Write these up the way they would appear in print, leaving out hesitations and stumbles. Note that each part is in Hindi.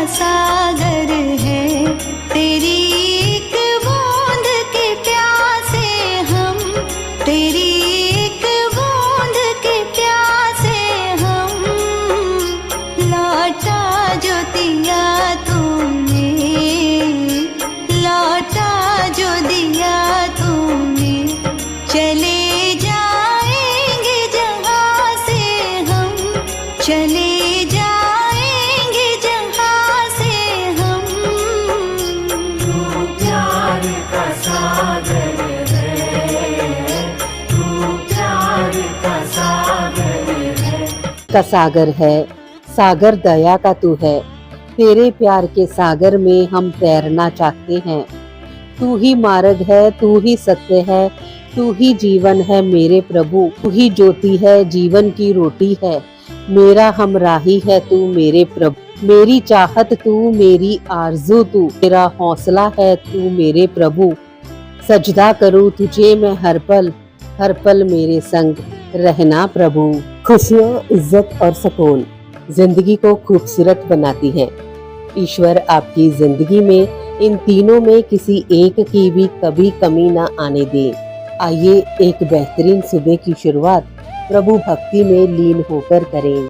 सागर है, तेरी एक बूंद के प्यासे हम, तेरी एक बूंद के प्यासे हम। लौटा जो दिया तूने, लौटा जो दिया तूने, चले जाएंगे जहाँ से हम, चले जाएंगे जहाँ से हम। तू प्यार का सागर है, तू प्यार का सागर है। का सागर है, सागर दया का तू है। तेरे प्यार के सागर में हम तैरना चाहते हैं। तू ही मार्ग है, तू ही सत्य है, तू ही जीवन है मेरे प्रभु। तू ही ज्योति है, जीवन की रोटी है, मेरा हमराही है तू मेरे प्रभु। मेरी चाहत तू, मेरी आरज़ू तू, मेरा हौसला है तू मेरे प्रभु। सजदा करूँ तुझे मैं हर पल मेरे संग रहना प्रभु। खुशियाँ, इज्जत और सुकून जिंदगी को खूबसूरत बनाती हैं। ईश्वर आपकी जिंदगी में इन तीनों में किसी एक की भी कभी कमी ना आने दे। आइए एक बेहतरीन सुबह की शुरुआत प्रभु भक्ति में लीन होकर करें।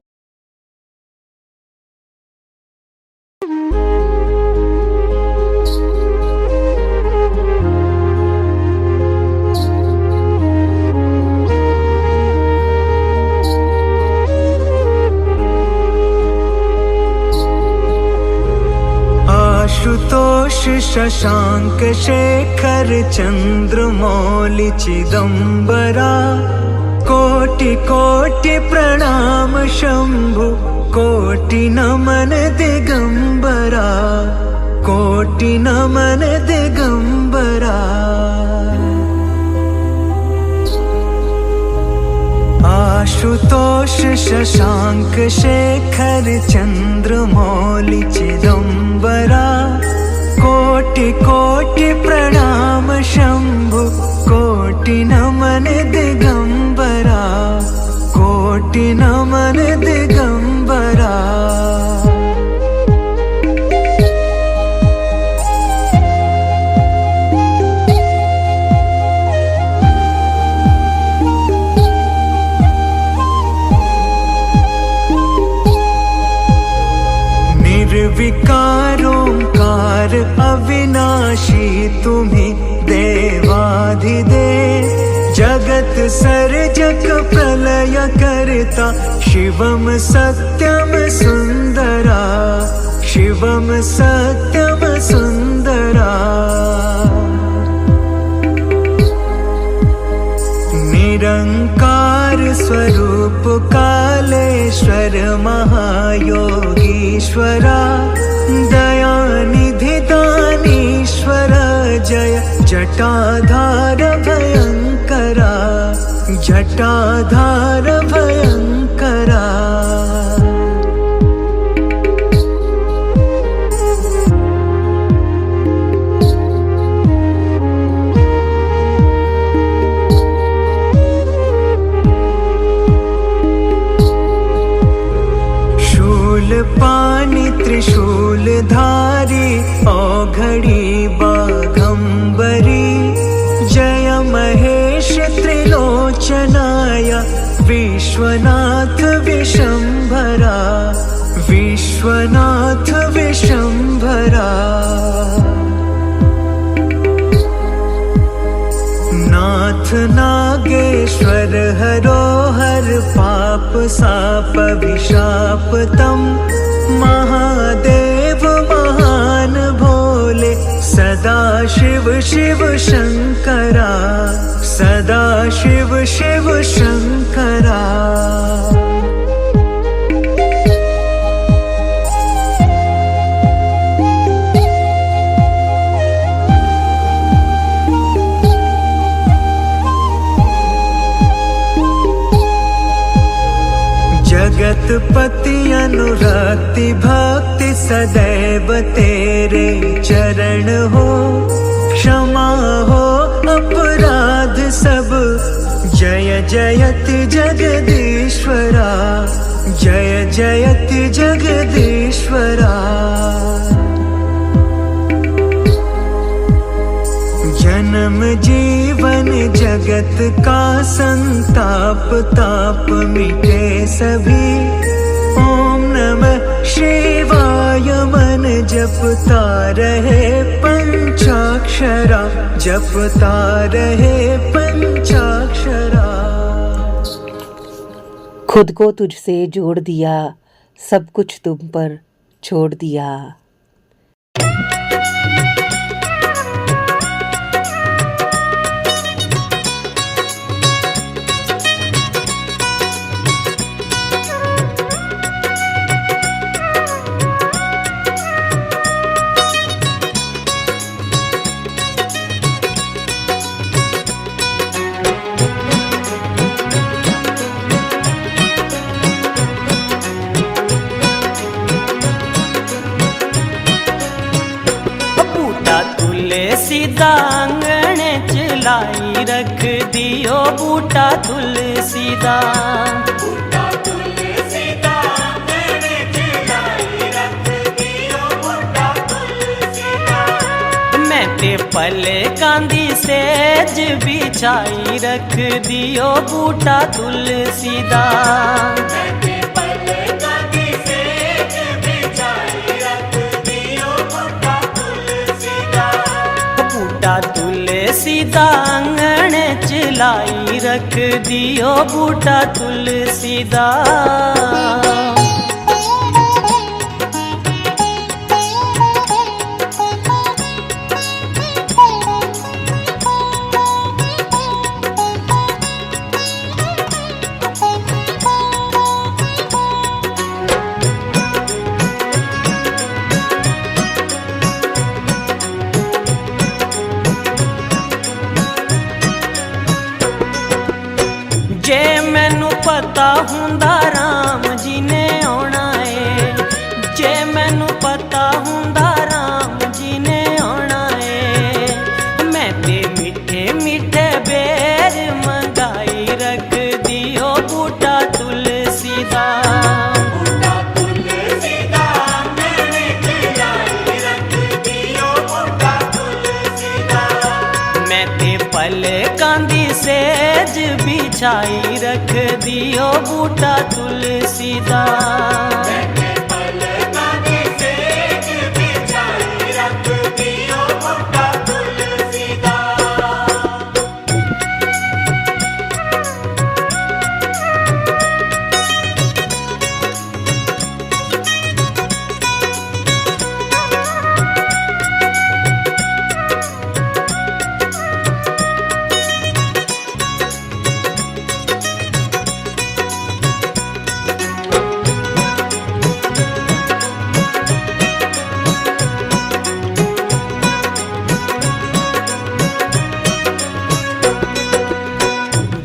आशुतोष शशांक शेखर चंद्रमौलि चिदंबरा, कोटि कोटि प्रणाम शंभु, कोटि नमन दिगंबरा, कोटि नमन दिगंबरा। आशुतोष शशांक शेखर चंद्रमौलि चिदंबरा, कोटि कोटि प्रणाम शंभु, कोटि नमन दिगंबरा, कोटि नमन दिगंबरा। निर्विकारोंकार अविनाशी तुम्हीं देवाधिदेव, जगत सर्जक प्रलय करता, शिवम सत्यम सुंदरा, शिवम सत्यम सुंदरा। निरंकार स्वरूप कालेश्वर महायोगीश्वरा, दयानिधि दानीश्वर जय जटाधार भयंकरा, जटाधार भयंकरा। पानी त्रिशूल धारी औघड़ी बाघंबरी, जय महेश त्रिलोचनाय विश्वनाथ विशंभरा, विश्वनाथ विशंभरा। नाथ नागेश्वर हरो हर पाप साप विशाप तम, महादेव महान भोले सदा शिव शिव शंकरा, सदा शिव शिव शंकरा। जगतपति अनुरक्ति भक्ति सदैव तेरे चरण हो, क्षमा हो अपराध सब, जय जयति जगदीश्वरा, जय जयति जगदीश्वरा। का संताप ताप मिटे सभी। ओम नमः शिवाय मन जपता रहे पंचाक्षरा, जपता रहे पंचाक्षरा। खुद को तुझसे जोड़ दिया, सब कुछ तुम पर छोड़ दिया। तुलसीदा आंगण चलाई रख दियो बूटा तुलसीदा। बूटा तुलसीदा आंगण चलाई रख दियो बूटा तुलसीदा। मैं ते पले कांदी सेज बिछाई रख दियो बूटा तुलसीदा। तुलसीदा आंगण चलाई रख दियो बूटा तुलसीदा। जे मैनू पता हुंदा राम जी ने आना है, जे मैनू पता हुंदा राम जी ने आना है। मैं ते मीठे मीठे बेर मंगाई रख दियो बूटा तुलसीदा। बूटा तुलसीदा आंगण चलाई रख दियो बूटा तुलसीदा। मैं ते पल कांदी सेज बिछाई रख दियो बूटा तुलसीदा। पल कांदी सेज बिछाई रख दियो बूटा तुलसीदा।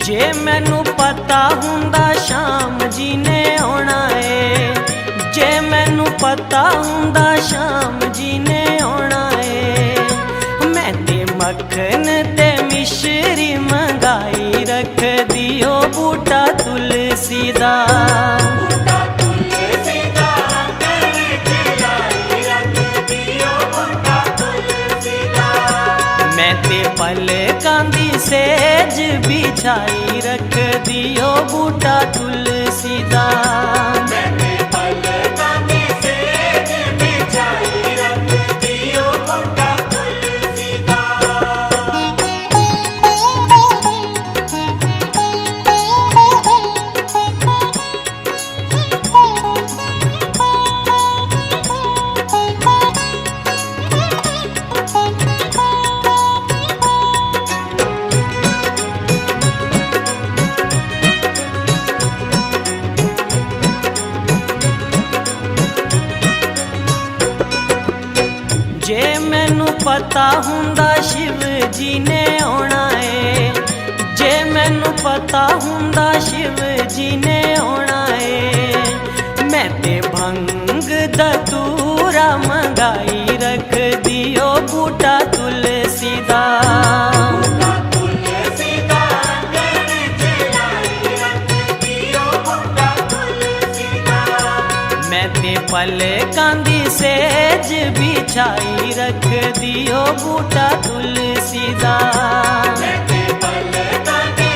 जे मैनू पता हुंदा शाम जी ने आना है, जे मैनू पता हुंदा शाम जी ने आना है। मैं ते मक्खन ते मिश्री मंगाई रख दियो बूटा तुलसीदा। बूटा तुलसीदा आंगण चलाई रख दियो बूटा तुलसीदा। मैं ते पल कांदी सेज बिछाई रख दियो बूटा तुलसीदा। मैंने पल कांदी सेज बिछाई रख दियो बूटा तुलसीदा। जे मैनू पता हुंदा शिव जी ने आना है, जे मैनू पता हुंदा शिव जी ने आना है। मैं ते भंग दतूरा मंगाई रख दियो बूटा तुलसीदा। बूटा तुलसीदा आंगण चलाई रख दियो बूटा तुलसीदा। मैं ते पल कांदी सेज बिछाई रख दियो बूटा तुलसीदा। मैंने पल कांदी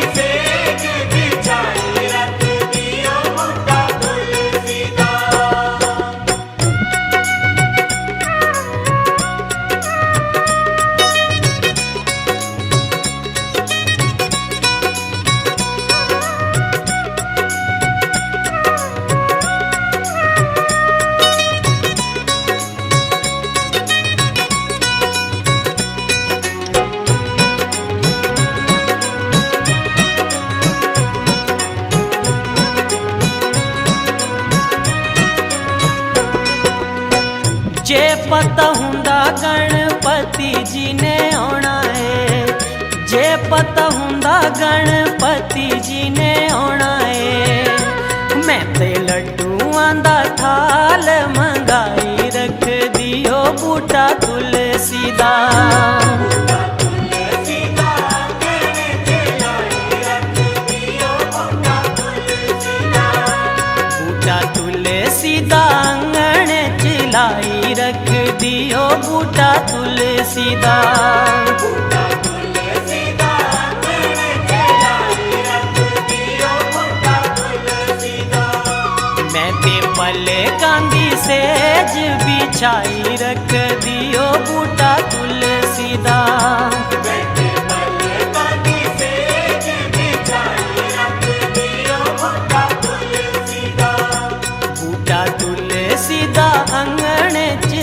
जे पता हुंदा गणपति जी ने आना है, जे पता हुंदा गणपति जी ने आना है, मैं ते लड्डूआं दा थाल मंगाई रख दियो बूटा तुलसी दा। लाई रख दियो बूटा तुलसी दा। मैं ते पले कांदी सेज बिछाई रख दियो बूटा तुलसी दा।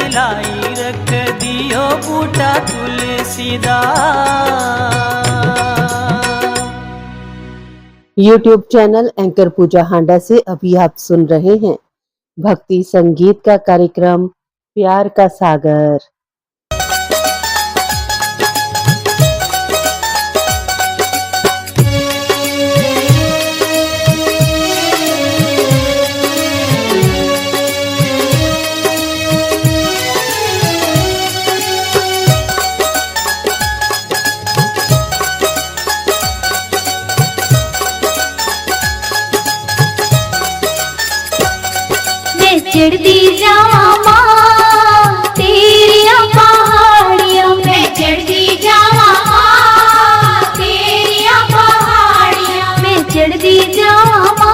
लाई रख दियो बूटा तुलसी दा। यूट्यूब चैनल एंकर पूजा हांडा से अभी आप सुन रहे हैं भक्ति संगीत का कार्यक्रम प्यार का सागर। चढ़ती जावा तेरिया पहाड़ियों में, चढ़ती जावा तेरिया पहाड़ियों में, चढ़ती जावा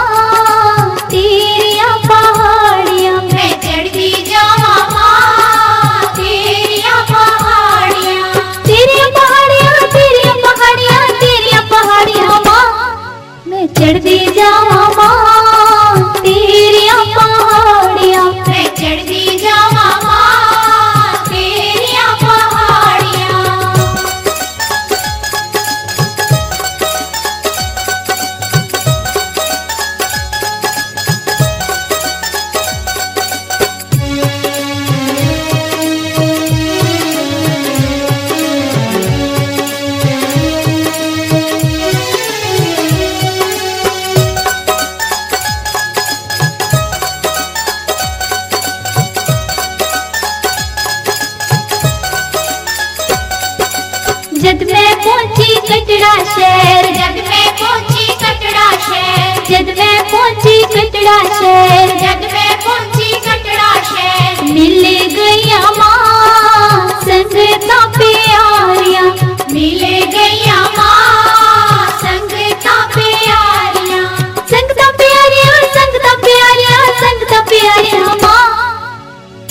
तेरिया पहाड़ियों में, चढ़ती जावा तेरिया पहाड़ियाँ, तेरिया पहाड़ियाँ, तेरिया पहाड़ियाँ, तेरिया पहाड़ियाँ माँ, मैं चढ़ती जावा तेरिया पहाड़ियाँ, मैं चढ़ती जावा तेरिया पहाड़ियाँ। जद मैं पहुंची कटरा शहर, जद मैं पहुंची कटरा शहर, जद मैं पहुंची कटरा शहर, जद मैं पहुंची कटरा शहर, मिल गईया माँ संगता प्यारियां, मिल गईया माँ संगता प्यारियां, संगता प्यारियां, संगता प्यारियां, संगता प्यारियां माँ,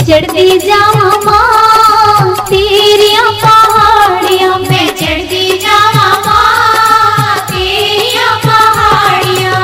चढ़ती जावा माँ तेरिया पहाड़ियाँ में, चढ़ती जावा माँ तेरिया पहाड़ियाँ।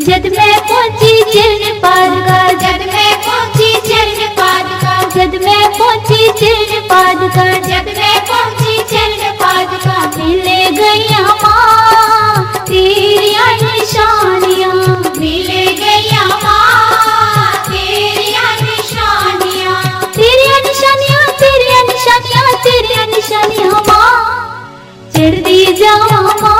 जद मैं पहुंची चरण पादुका जद मैं पहुंची चरण पादुका जद मैं पहुंची चरण पादुका जद मैं पहुंची चरण पादुका मिल गईया मां तेरिया निशानियां मिल गईया मां तेरिया निशानियां तेरिया निशानियां तेरिया निशानियां तेरिया निशानियां मां चढ़ती जावा मां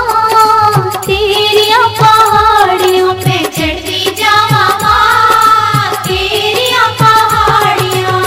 तेरिया पहाड़ियों पे चढ़ती जावा मां तेरिया पहाड़ियां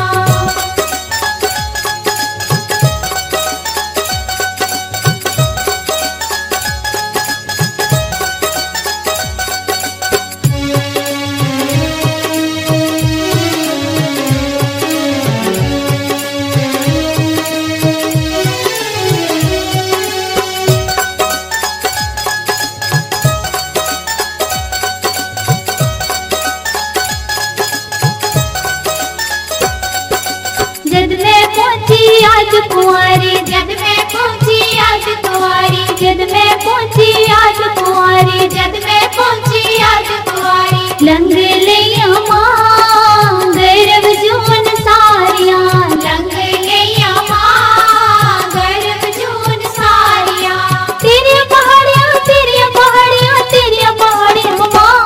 जद मैं पहुंची आज कुंवारी जद मैं पहुंची आज कुंवारी जद मैं पहुंची आज कुंवारी जद मैं पहुंची आज कुंवारी लंग लिया मां गर्व जून सारियां लंग लिया मां गर्व जून सारियां तेरी पहाड़ियां तेरी पहाड़ियां तेरी पहाड़ियां मां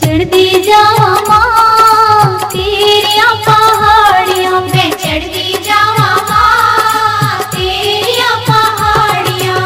चढ़ती जावा मां तेरिया पहाड़ियों पे चढ़ती जावा मां तेरिया पहाड़ियां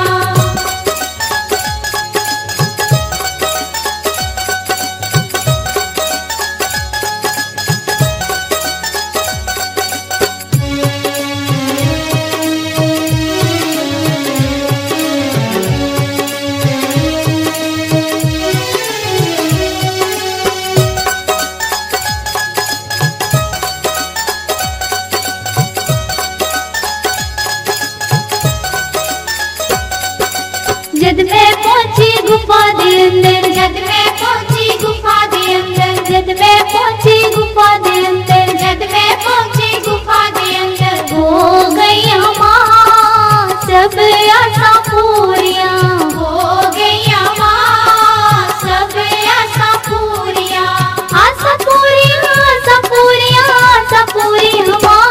जद मैं पहुंची गुफा दे अंदर जद मैं पहुंची गुफा दे अंदर जद मैं पहुंची गुफा दे अंदर जद मैं पहुंची गुफा दे अंदर हो गई मां सब आशा पूरियां हो गई मां सब आशा पूरियां आशा पूरियां आशा पूरियां आशा पूरियां मां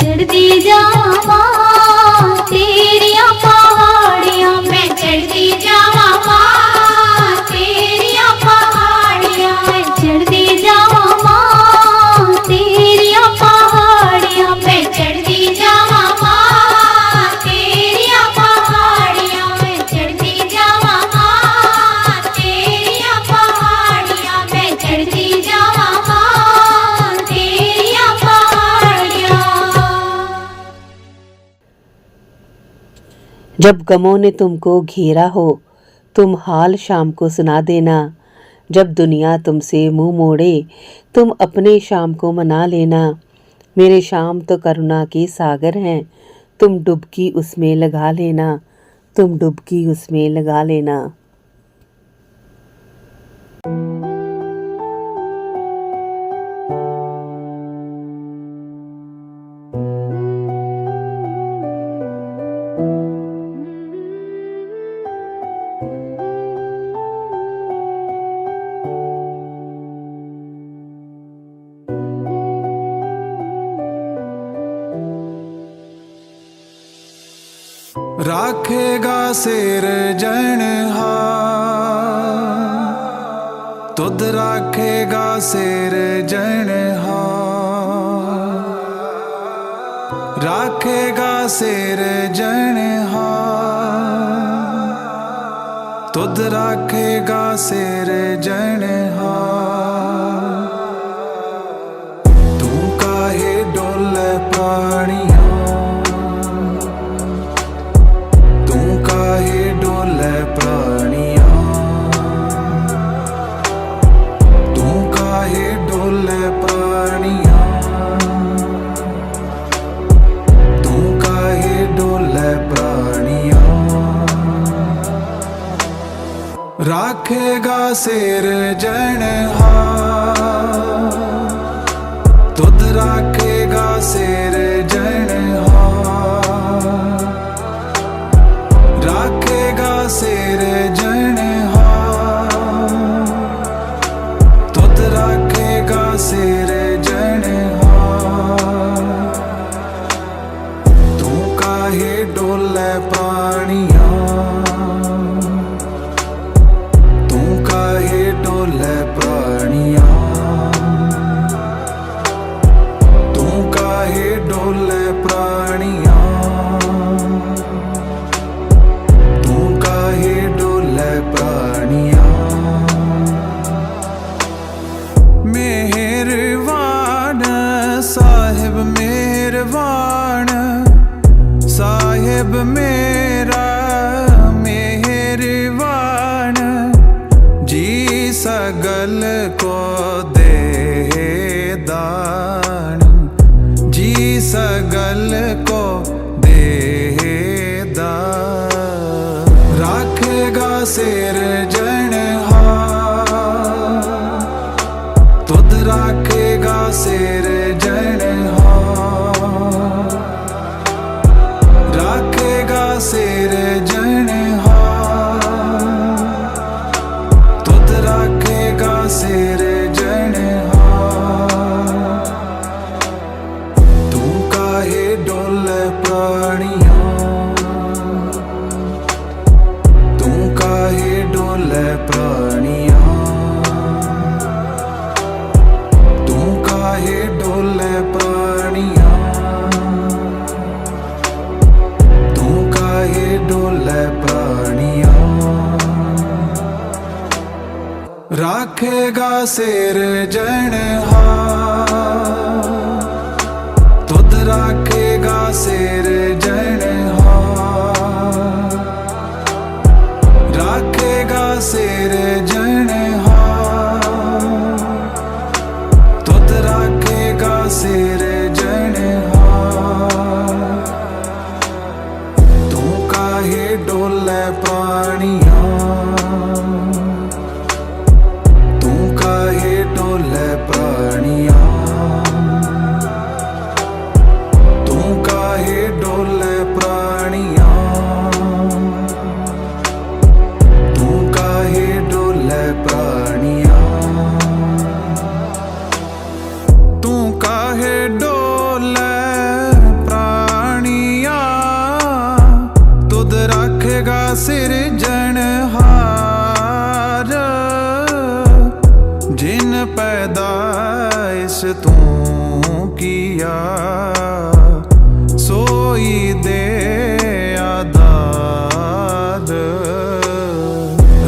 चढ़ती जावा मां तेरिया पहाड़ियां मैं चढ़ती जावा मां तेरिया पहाड़ियां मैं चढ़ती जावा मां तेरिया पहाड़ियां मैं चढ़ती जावा मां तेरिया पहाड़ियां मैं चढ़ती जावा मां तेरिया पहाड़ियां मैं चढ़ती जावा मां तेरिया पहाड़ियां जब गमों ने तुमको घेरा हो तुम हाल शाम को सुना देना जब दुनिया तुमसे मुंह मोड़े तुम अपने शाम को मना लेना मेरे शाम तो करुणा के सागर हैं तुम डुबकी उसमें लगा लेना तुम डुबकी उसमें लगा लेना। राखेगा सिरजनहार तुद राखेगा सिरजनहार राखेगा सिरजनहार तुद राखेगा सिरजनहार तू काहे डोले पानिया डोले प्राणिया तू काहे डोले प्राणिया तू काहे डोले प्राणिया राखेगा सिरजनहार तुद राखेगा सिरजनहार राखेगा सिरजनहार सगल को दे दान, जी सगल को दे दान। राखेगा सिरजनहार, तुध राखेगा सिरजनहार, राखेगा सिरजनहार, तुध राखेगा सिरजनहार। तू काहे डोले प्राणियां, तू काहे डोले प्राणियां, तू काहे डोले प्राणियां, तू काहे डोले प्राणियां। राखेगा सिरजनहार, तुध राखेगा सिरजनहार, राखेगा सिरजनहार, तुध राखेगा सिरजनहार। तू काहे डोले प्राणियां, तू काहे डोले प्राणियां, तू काहे डोले प्राणियां, तू काहे डोले प्राणियां, तू काहे डोले प्राणियां। तुध राखेगा सिरजनहार, जिन पैदाइश तू किया सोई दे आदार।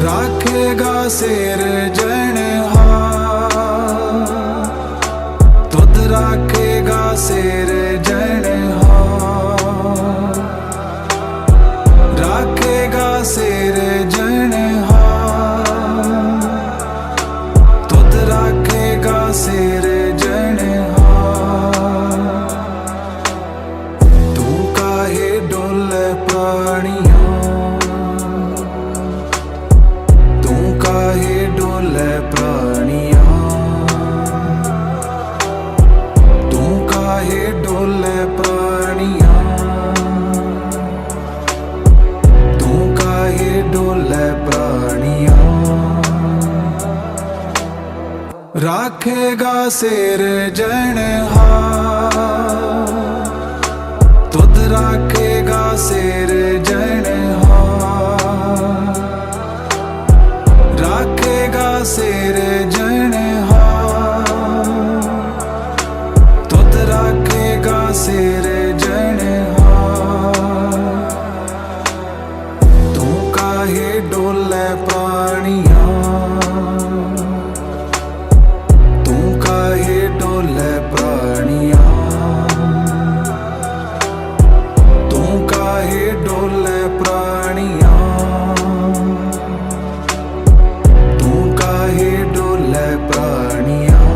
राखेगा सिरजनहार, तुध राखेगा सिरजनहार, राखेगा सिरजनहार, तुध राखेगा सिरजनहार। तू काहे डोले प्राणियां, तू काहे डोले प्राणियां, तू काहे डोले प्राणियां, तू काहे डोले प्राणियां। राखेगा सिरजनहार, तुध राखेगा सिरजनहार, राखेगा सिरजनहार, तुध राखेगा सिरजनहार। तू काहे डोले प्राणियां, तू काहे डोले प्राणियां, तू काहे डोले प्राणियां, तू काहे डोले प्राणियां।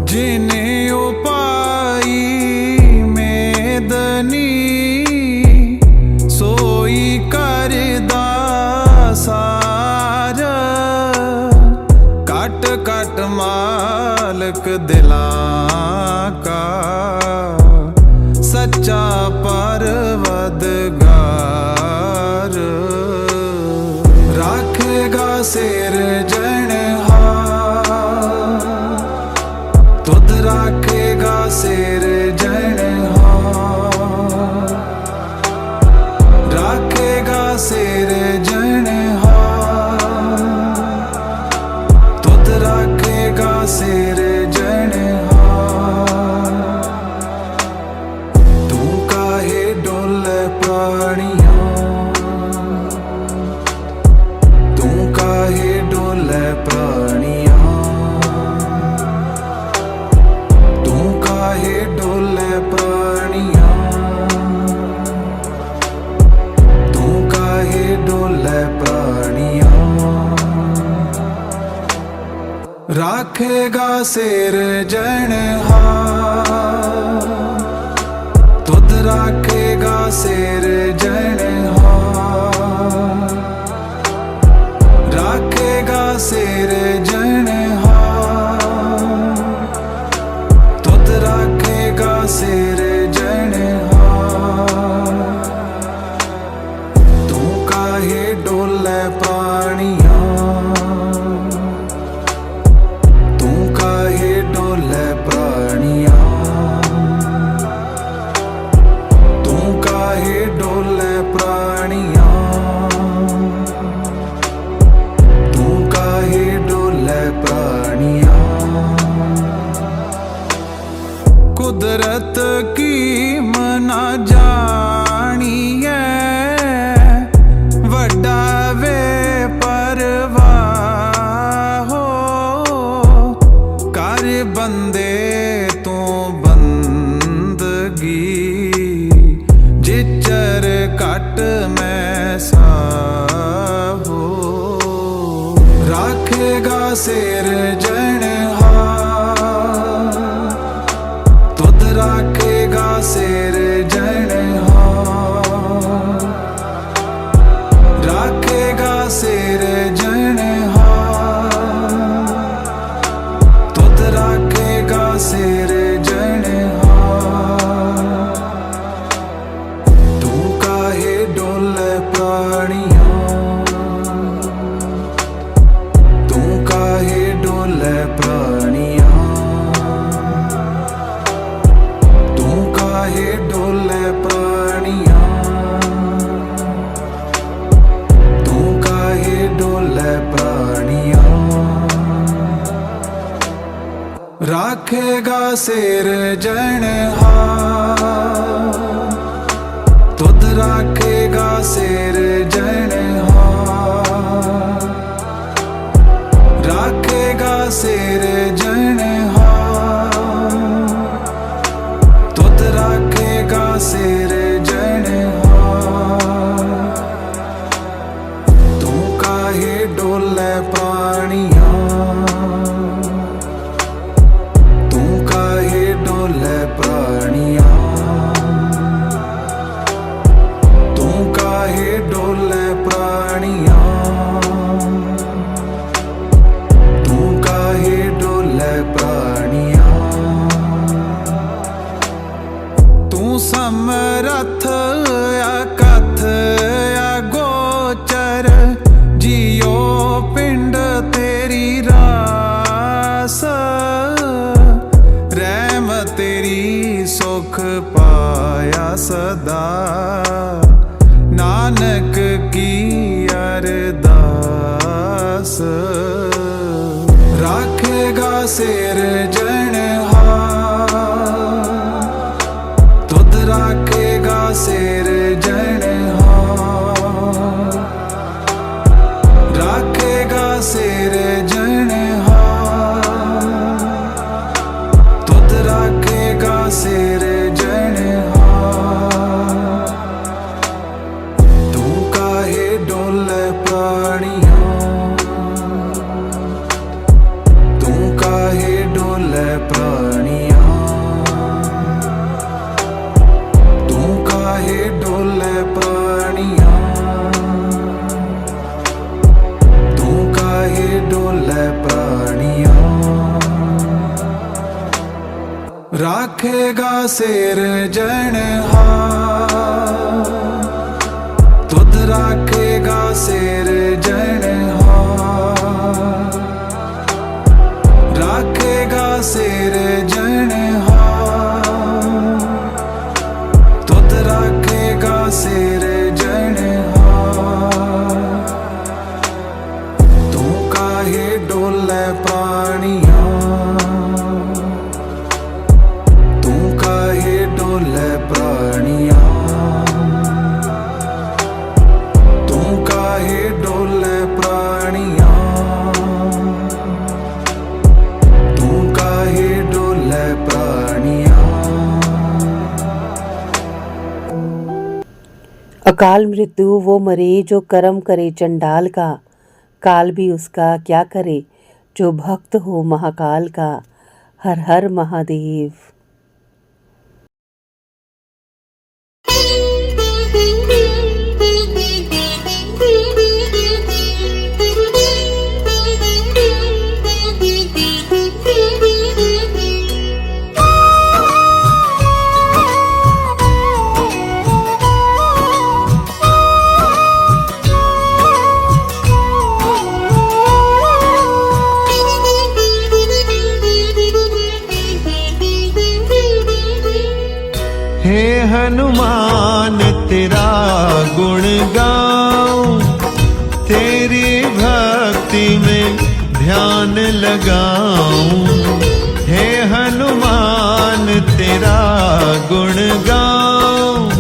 जिने उपाई मेदनी सोई करदा सार। कट कट मालक दिलां का सच्चा परवदगार। राखेगा सिरजनहार, तुध राखेगा सिरजनहार, राखेगा सिरजनहार, तुध राखेगा सिरजनहार। तू काहे डोले प्राणियां, तू काहे डोले प्राणियां, तू काहे डोले प्राणियां, तू काहे डोले प्राणियां। राखेगा सिरजनहार, तुध राखेगा सिरजनहार, राखेगा सिरजनहार, तुध राखेगा सिरजनहार। तू काहे डोले प्राणियां, तू काहे डोले प्राणियां, तू काहे डोले प्राणियां, तू काहे डोले प्राणियां। कुदरत की मना जानिए, वड्डा वे परवाह हो, कर बंदे तू बंदगी, जिचर कट मैं साहो। राखेगा सिरजनहार, तुध राखेगा सिरजनहार, राखेगा सिरजनहार, तुध राखेगा सिरजनहार। तू काहे डोले प्राणियां, तू काहे डोले प्राणियां, तू काहे डोले प्राणियां, तू काहे डोले प्राणियां। राखेगा सिरजनहार, तुध राखेगा सिरजनहार, राखेगा सिरजनहार, तुध राखेगा सिरजनहार। तू काहे डोले प्राणियां, तू काहे डोले प्राणियां, तू काहे डोले प्राणियां, तू काहे डोले प्राणियां। तू समरथ अकथ अगोचर, जियो पिंड तेरी रास, रहम तेरी सुख पाया सदा, नानक की अरदास। राखेगा सिरजनहार, तुध राखेगा सिरजनहार, राखेगा सिरजनहार, तुध राखेगा सिरजनहार। तू काहे डोले प्राणियां, तू काहे डोले प्राणियां, तू काहे डोले प्राणियां, तू काहे डोले प्राणियां। राखेगा सिरजनहार, तुध राखेगा सिरजनहार, राखेगा सिरजनहार, तुध राखेगा सिरजनहार। तू काहे डोले प्राणियां, तू काहे डोले प्राणियां, तू काहे डोले प्राणियां, तू काहे डोले प्राणियां। अकाल मृत्यु वो मरे जो कर्म करे चंडाल का, काल भी उसका क्या करे, जो भक्त हो महाकाल का। हर हर महादेव। हे हनुमान तेरा गुण गाऊं, तेरी भक्ति में ध्यान लगाऊं। हे हनुमान तेरा गुण गाऊं,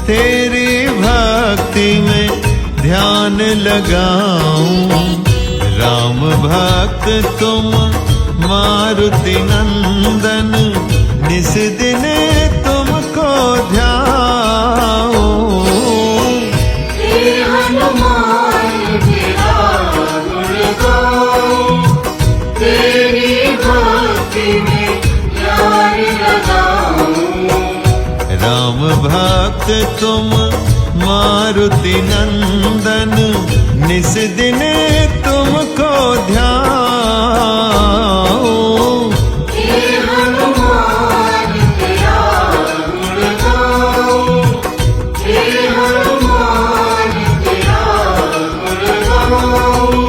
तेरी भक्ति में ध्यान लगाऊं। राम भक्त तुम मारुति नंदन, निस दिन तुमको ध्याऊं। हे हनुमान तेरा गुण गाऊं, तेरी भक्ति में ध्यान लगाऊं। राम भक्त तुम मारुति नंदन, निस दिन तुमको ध्याऊं। हे हनुमान तेरा गुण गाऊं, हे हनुमान तेरा गुण गाऊं।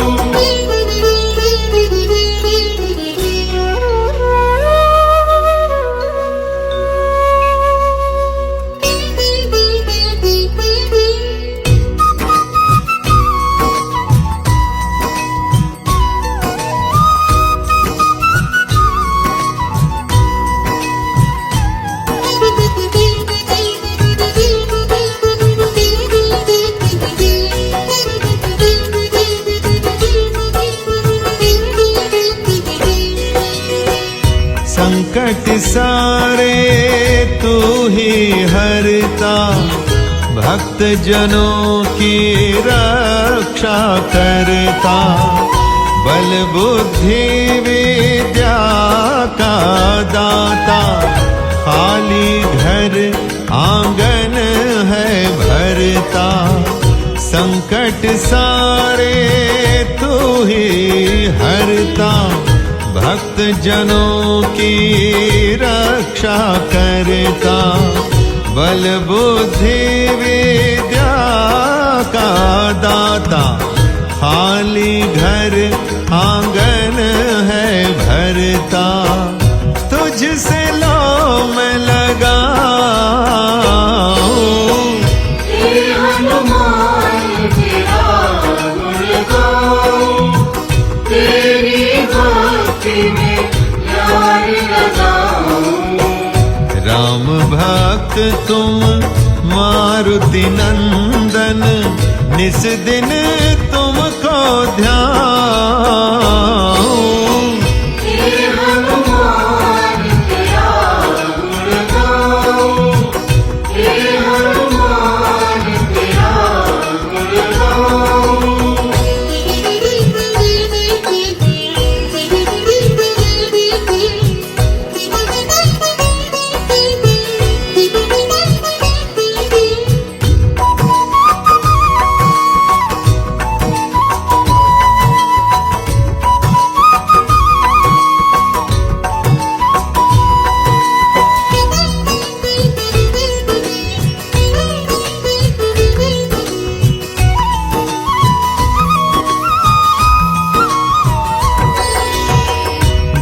संकट सारे तू ही हरता, भक्त जनों की रक्षा करता। बल बुद्धि विद्या का दाता, खाली घर आंगन है भरता। संकट सारे तू ही हरता, भक्त जनों की रक्षा करता। बल बुद्धि विद्या का दाता, खाली घर आंगन है भरता। तुझसे लो मैं लगाऊं। हे हनुमान तेरा गुण गाऊं, तेरी भक्ति में ध्यान लगाऊं। राम भक्त तुम मारुति नंदन, निस दिन तुमको ध्याऊं। हे हनुमान तेरा गुण गाऊं, हे हनुमान तेरा गुण गाऊं।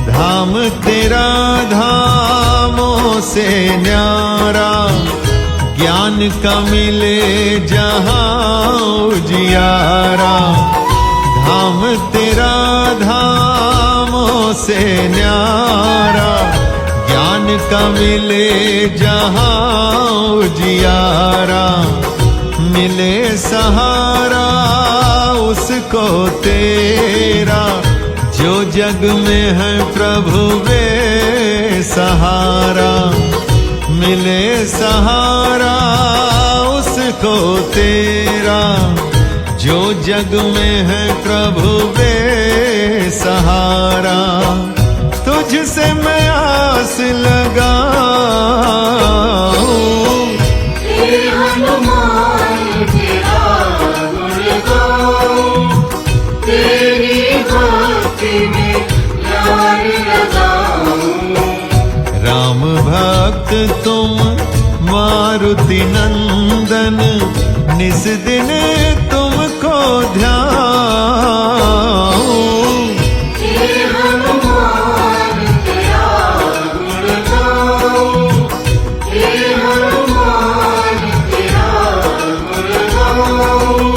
धाम तेरा धामों से न्यारा, ज्ञान का मिले जहाँ उजियारा। धाम तेरा धामों से न्यारा, ज्ञान का मिले जहाँ उजियारा। मिले सहारा उसको तेरा, जो जग में है प्रभु वे सहारा। मिले सहारा उसको तेरा, जो जग में है प्रभु वे सहारा तुझसे मैं आस लगाऊं। हे हनुमान तेरा गुण गाऊं, तेरी भक्ति में ध्यान लगाऊं। राम भक्त तुम मारुति नंदन, निस दिन तुमको ध्याऊं। हे हनुमान तेरा गुण गाऊं, हे हनुमान तेरा गुण गाऊं।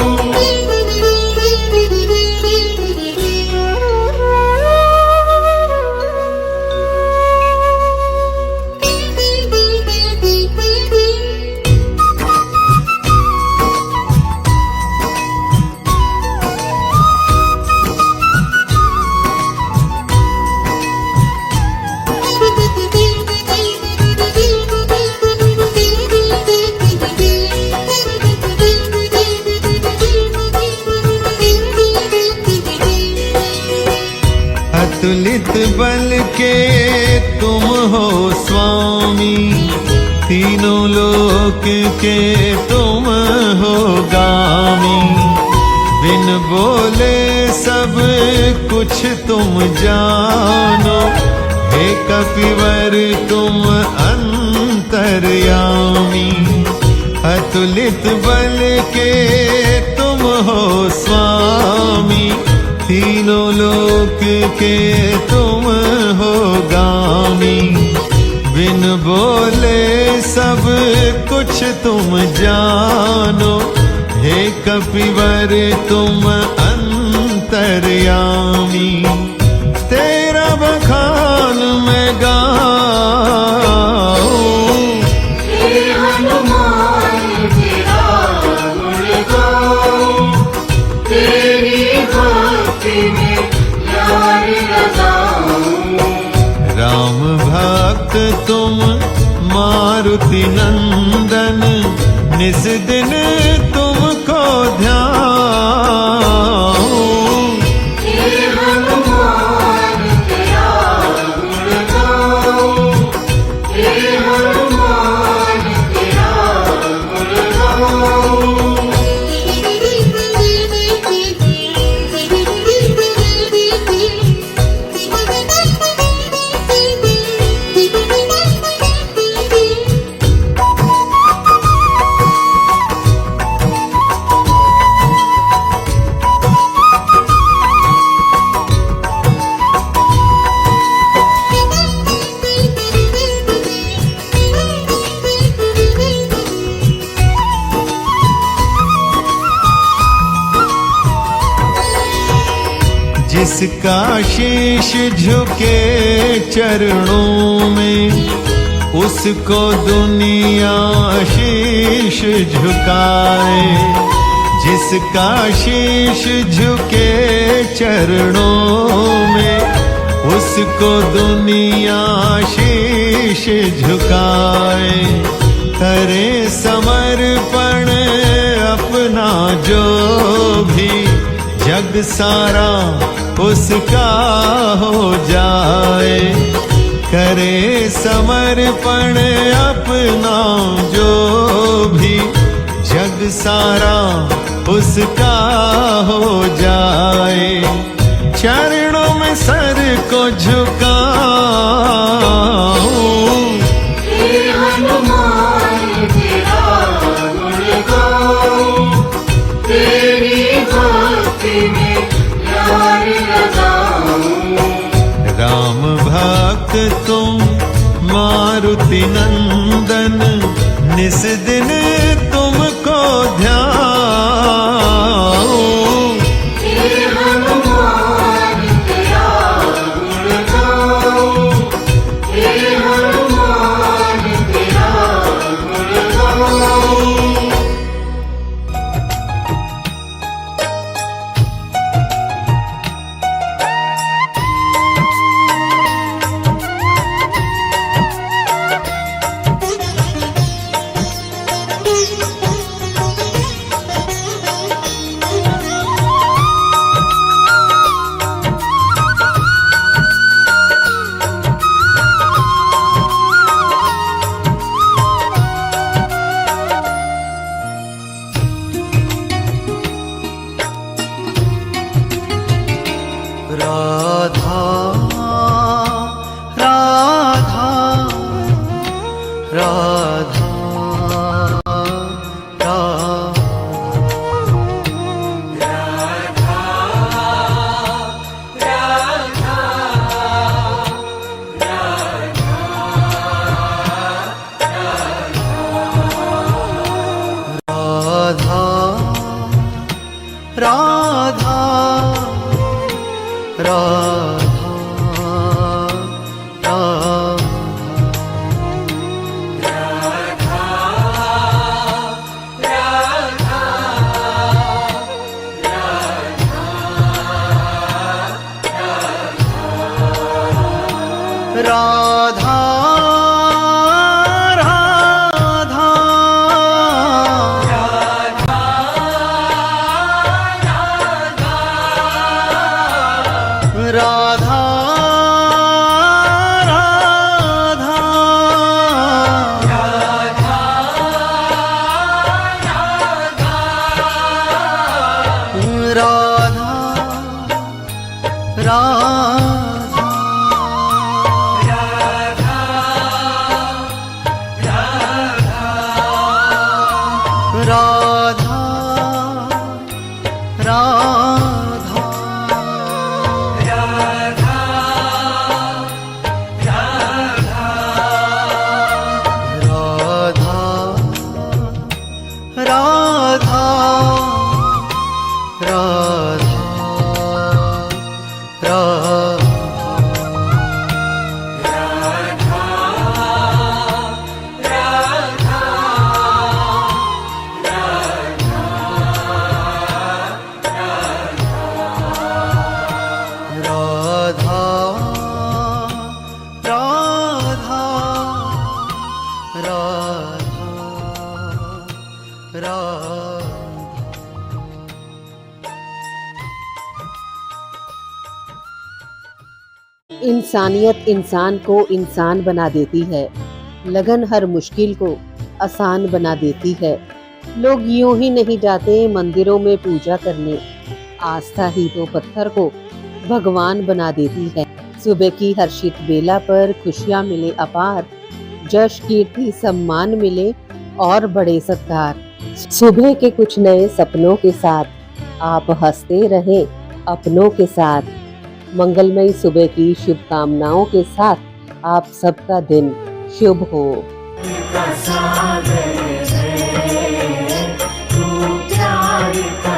अतुलित बल के तुम हो स्वामी, तीनों लोक के तुम हो गामी। बिन बोले सब कुछ तुम जानो, हे कपिवर तुम अंतर्यामी। अतुलित बल के तुम हो स्वामी, तीनों लोक के तुम हो गामी। बिन बोले सब कुछ तुम जानो, हे कपिवर तुम अंतर्यामी। तेरा बखान मैं गाऊं। हे हनुमान तेरा गुण गाऊं, तेरी भक्ति में ध्यान लगाऊं। राम भक्त तुम मारुति नंदन, निस दिन तुमको ध्याऊं। हे हनुमान तेरा गुण गाऊं, हे हनुमान तेरा गुण गाऊं। जिसका शीश झुके चरणों में, उसको दुनिया शीश झुकाए। जिसका शीश झुके चरणों में, उसको दुनिया शीश झुकाए। करे समर्पण अपना जो भी, जग सारा उसका हो जाए। करे समर्पण अपना जो भी, जग सारा उसका हो जाए। चरणों में सर को झुकाऊं। हे हनुमान तेरा गुण गाऊं, तेरी भक्ति में ध्यान लगाऊं। राम भक्त तुम मारुति नंदन, निस दिन तुमको ध्याऊं। हे हनुमान तेरा गुण गाऊं, हे हनुमान तेरा गुण गाऊं। राधा राधा राधा राधा राधा राधा इंसानियत इंसान को इंसान बना देती है, लगन हर मुश्किल को आसान बना देती है। लोग यूं ही नहीं जाते मंदिरों में पूजा करने, आस्था ही तो पत्थर को भगवान बना देती है। सुबह की हर्षित बेला पर खुशियां मिले अपार, जश कीर्ति सम्मान मिले और बड़े सत्कार। सुबह के कुछ नए सपनों के साथ आप हंसते रहें अपनों के साथ। मंगलमयी सुबह की शुभकामनाओं के साथ आप सबका दिन शुभ हो। का सागर है तू प्यार का